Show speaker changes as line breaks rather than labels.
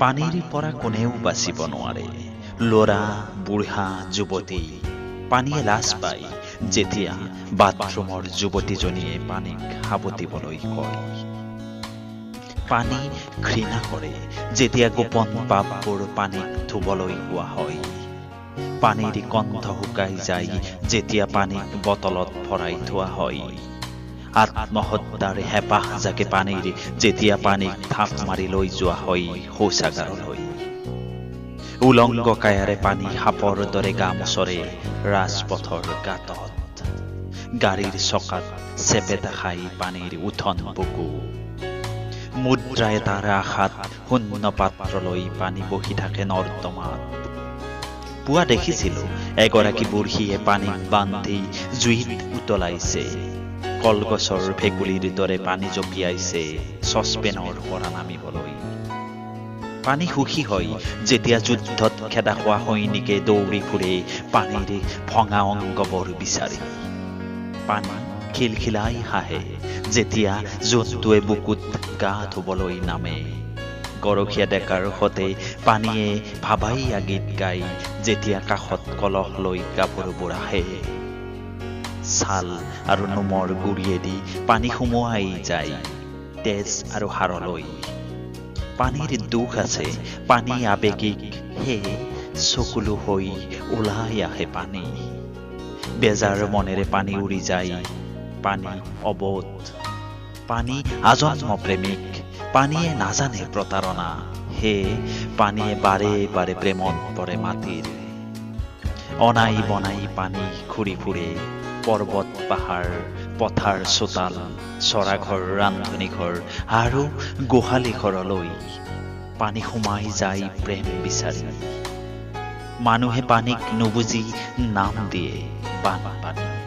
পানীৰ পৰা কোনেও বাচিব নোৱাৰে। ল'ৰা, বুঢ়া, যুৱতী পানীয়ে লাজ পায় যেতিয়া বাথৰুমৰ যুৱতীজনীয়ে পানীক সাবটিবলৈ কয়। পানী ঘৃণা কৰে যেতিয়া গোপন পাপবোৰ পানীক ধুবলৈ কোৱা হয়। পানীৰ কণ্ঠ শুকাই যায় যেতিয়া পানীক বটলত ভৰাই থোৱা হয়। আত্মহত্যাৰ হেঁপাহ জাগে পানীৰ যেতিয়া পানীক থাপ মাৰি লৈ যোৱা হয় শৌচাগাৰলৈ। উলংগ কায়াৰে পানী সাপৰ দৰে গা মোচৰে ৰাজপথৰ গাঁতত। গাড়ীৰ চকাত চেপেটা খাই পানীৰ উঠন বুকু। মুদ্ৰা এটাৰ আশাত শূন্য পাত্ৰলৈ পানী বহি থাকে নৰ্দমাত। পুৱা দেখিছিলো এগৰাকী বুঢ়ীয়ে পানীক বান্ধি জুইত উতলাইছে। কলগছৰ ভেকুলীৰ দৰে পানী জঁপিয়াইছে চচপেনৰ পৰা নামিবলৈ। পানী সুখী হয় যেতিয়া যুদ্ধত খেদা খোৱা সৈনিকে দৌৰি ফুৰে পানীৰ ভঙা অংগবোৰ বিচাৰি। পানী খিলখিলাই হাঁহে যেতিয়া জন্তুৱে বুকুত গা ধুবলৈ নামে। গৰখীয়া ডেকাৰ সতে পানীয়ে ভাবাইয়া গীত গাই যেতিয়া কাষত কলহ লৈ গাভৰুবোৰ আহে। ছাল আৰু নোমৰ গুৰিয়েদি পানী সুমুৱাই যায় তেজ আৰু হাড়লৈ। পানীৰ দুখ আছে, পানী আৱেগিক, সেয়ে চকুলো হৈ ওলাই আহে পানী। বেজাৰ মনেৰে পানী উৰি যায়, পানী অবোধ। পানী আজন্ম প্ৰেমিক, পানীয়ে নাজানে প্ৰতাৰণা, সেয়ে পানীয়ে বাৰে বাৰে প্ৰেমত পৰে মাটিৰ। অনাই বনাই পানী ঘূৰি ফুৰে পৰ্বত পাহাৰ, পথাৰ চোতাল, চৰাঘৰ, ৰান্ধনী ঘৰ আৰু গোহালি ঘৰলৈ। পানী সোমাই যায় প্ৰেম বিচাৰি। মানুহে পানীক নুবুজি নাম দিয়ে বানপানী।